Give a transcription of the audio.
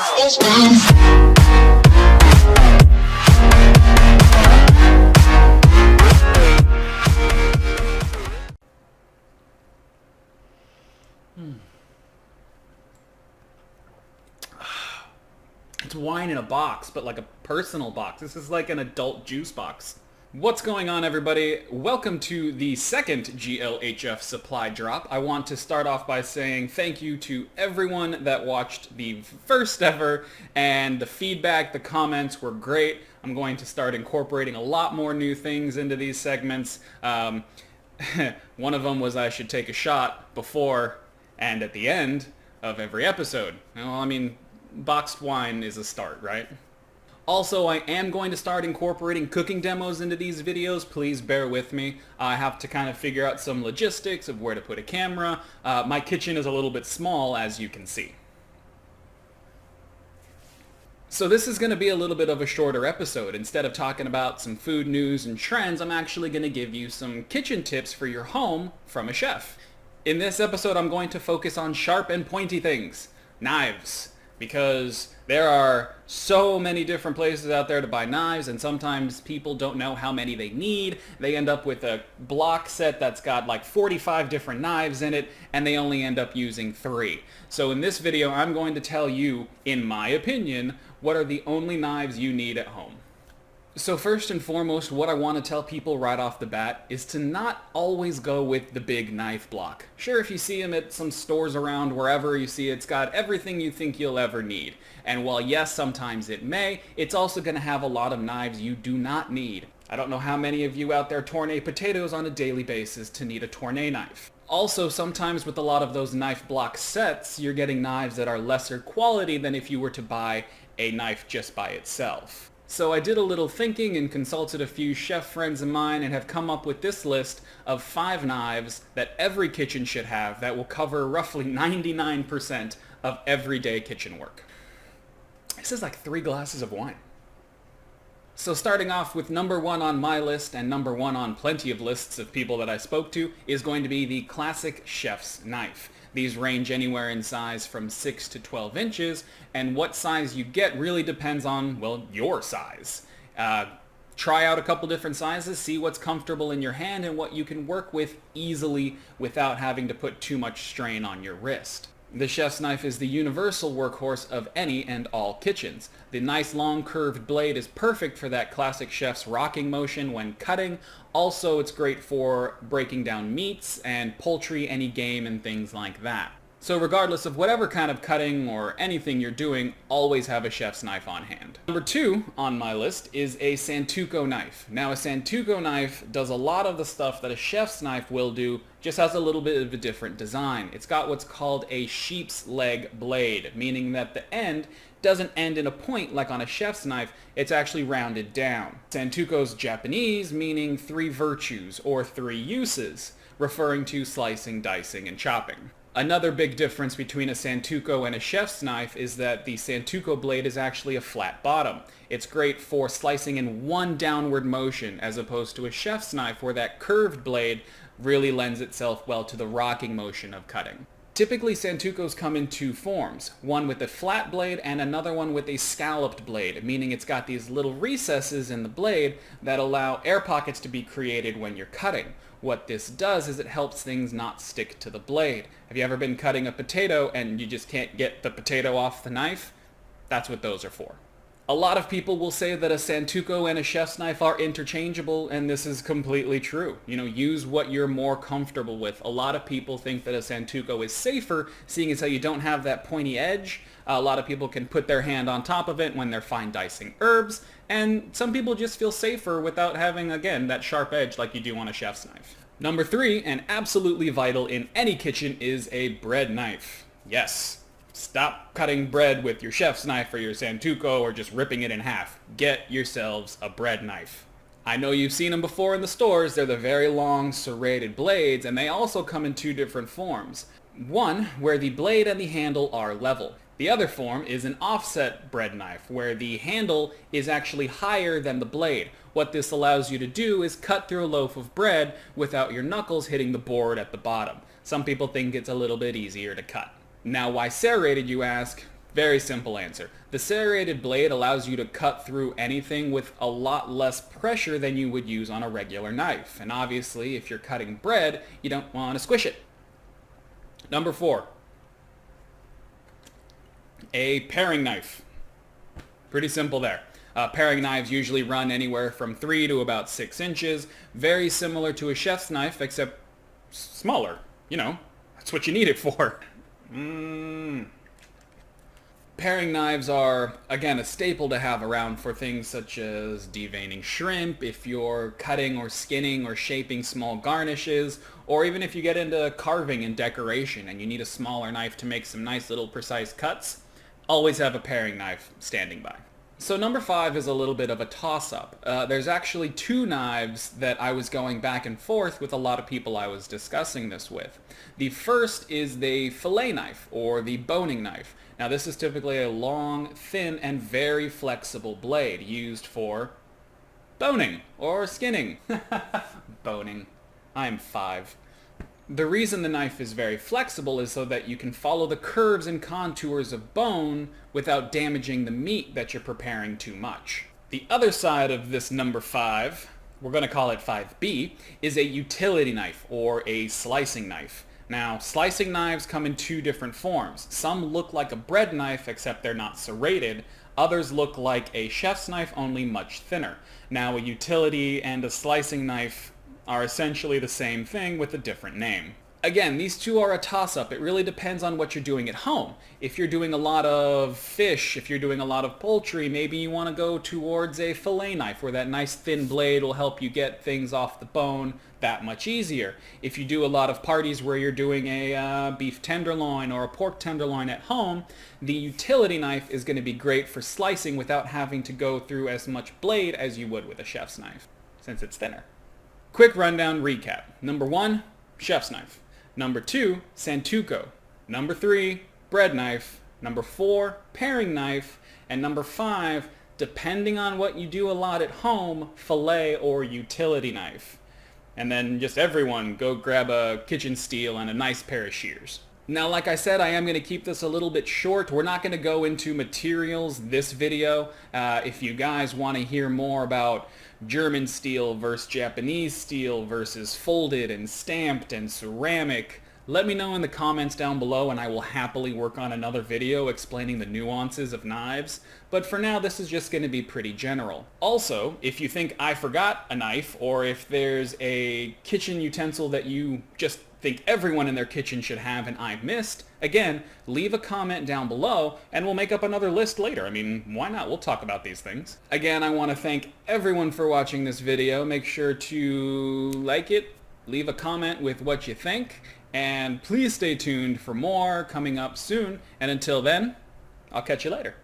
It's wine in a box, but like a personal box. This is like an adult juice box. What's going on, everybody? Welcome to the second GLHF supply drop. I want to start off by saying thank you to everyone that watched the first ever, and the feedback, the comments were great. I'm going to start incorporating a lot more new things into these segments. One of them was I should take a shot before and at the end of every episode. Well, I mean, boxed wine is a start, right? Also, I am going to start incorporating cooking demos into these videos. Please bear with me. I have to kind of figure out some logistics of where to put a camera. My kitchen is a little bit small, as you can see. So this is going to be a little bit of a shorter episode. Instead of talking about some food news and trends, I'm actually going to give you some kitchen tips for your home from a chef. In this episode, I'm going to focus on sharp and pointy things. Knives. Because there are so many different places out there to buy knives, and sometimes people don't know how many they need. They end up with a block set that's got like 45 different knives in it, and they only end up using 3. So in this video, I'm going to tell you, in my opinion, what are the only knives you need at home. So first and foremost, what I want to tell people right off the bat is to not always go with the big knife block. Sure, if you see them at some stores around, wherever you see it's got everything you think you'll ever need. And while yes, sometimes it may, it's also going to have a lot of knives you do not need. I don't know how many of you out there tourne potatoes on a daily basis to need a tourne knife. Also, sometimes with a lot of those knife block sets, you're getting knives that are lesser quality than if you were to buy a knife just by itself. So I did a little thinking and consulted a few chef friends of mine and have come up with this list of 5 knives that every kitchen should have that will cover roughly 99% of everyday kitchen work. This is like 3 glasses of wine. So starting off with number 1 on my list and number 1 on plenty of lists of people that I spoke to is going to be the classic chef's knife. These range anywhere in size from 6 to 12 inches, and what size you get really depends on, well, your size. Try out a couple different sizes, see what's comfortable in your hand and what you can work with easily without having to put too much strain on your wrist. The chef's knife is the universal workhorse of any and all kitchens. The nice long curved blade is perfect for that classic chef's rocking motion when cutting. Also, it's great for breaking down meats and poultry, any game and things like that. So regardless of whatever kind of cutting or anything you're doing, always have a chef's knife on hand. Number 2 on my list is a Santoku knife. Now a Santoku knife does a lot of the stuff that a chef's knife will do, just has a little bit of a different design. It's got what's called a sheep's leg blade, meaning that the end doesn't end in a point like on a chef's knife, it's actually rounded down. Santoku's Japanese, meaning 3 virtues or 3 uses, referring to slicing, dicing, and chopping. Another big difference between a Santoku and a chef's knife is that the Santoku blade is actually a flat bottom. It's great for slicing in one downward motion as opposed to a chef's knife where that curved blade really lends itself well to the rocking motion of cutting. Typically, Santokus come in 2 forms, one with a flat blade and another one with a scalloped blade, meaning it's got these little recesses in the blade that allow air pockets to be created when you're cutting. What this does is it helps things not stick to the blade. Have you ever been cutting a potato and you just can't get the potato off the knife? That's what those are for. A lot of people will say that a Santoku and a chef's knife are interchangeable, and this is completely true. You know, use what you're more comfortable with. A lot of people think that a Santoku is safer, seeing as how you don't have that pointy edge. A lot of people can put their hand on top of it when they're fine dicing herbs, and some people just feel safer without having, again, that sharp edge like you do on a chef's knife. Number 3, and absolutely vital in any kitchen, is a bread knife. Yes. Stop cutting bread with your chef's knife or your Santoku or just ripping it in half. Get yourselves a bread knife. I know you've seen them before in the stores. They're the very long serrated blades, and they also come in 2 different forms. One, where the blade and the handle are level. The other form is an offset bread knife, where the handle is actually higher than the blade. What this allows you to do is cut through a loaf of bread without your knuckles hitting the board at the bottom. Some people think it's a little bit easier to cut. Now, why serrated, you ask? Very simple answer. The serrated blade allows you to cut through anything with a lot less pressure than you would use on a regular knife. And obviously, if you're cutting bread, you don't want to squish it. Number 4. A paring knife. Pretty simple there. Paring knives usually run anywhere from 3 to about 6 inches. Very similar to a chef's knife, except smaller. You know, that's what you need it for. Paring knives are, again, a staple to have around for things such as deveining shrimp, if you're cutting or skinning or shaping small garnishes, or even if you get into carving and decoration and you need a smaller knife to make some nice little precise cuts. Always have a paring knife standing by. So number 5 is a little bit of a toss-up. There's actually 2 knives that I was going back and forth with a lot of people I was discussing this with. The first is the fillet knife, or the boning knife. Now this is typically a long, thin, and very flexible blade used for boning or skinning. Boning. I'm 5. The reason the knife is very flexible is so that you can follow the curves and contours of bone without damaging the meat that you're preparing too much. The other side of this number 5, we're going to call it 5B, is a utility knife or a slicing knife. Now, slicing knives come in 2 different forms. Some look like a bread knife, except they're not serrated. Others look like a chef's knife, only much thinner. Now, a utility and a slicing knife are essentially the same thing with a different name. Again, these 2 are a toss-up. It really depends on what you're doing at home. If you're doing a lot of fish, if you're doing a lot of poultry, maybe you want to go towards a fillet knife where that nice thin blade will help you get things off the bone that much easier. If you do a lot of parties where you're doing a beef tenderloin or a pork tenderloin at home, the utility knife is going to be great for slicing without having to go through as much blade as you would with a chef's knife, since it's thinner. Quick rundown recap. Number 1, chef's knife. Number 2, santuco. Number 3, bread knife. Number 4, paring knife. And number 5, depending on what you do a lot at home, fillet or utility knife. And then just everyone go grab a kitchen steel and a nice pair of shears. Now, like I said, I am going to keep this a little bit short. We're not going to go into materials this video. If you guys want to hear more about German steel versus Japanese steel versus folded and stamped and ceramic, let me know in the comments down below and I will happily work on another video explaining the nuances of knives. But for now, this is just going to be pretty general. Also, if you think I forgot a knife, or if there's a kitchen utensil that you just think everyone in their kitchen should have and I missed, again, leave a comment down below and we'll make up another list later. I mean, why not? We'll talk about these things. Again, I want to thank everyone for watching this video. Make sure to like it, leave a comment with what you think, and please stay tuned for more coming up soon. And until then, I'll catch you later.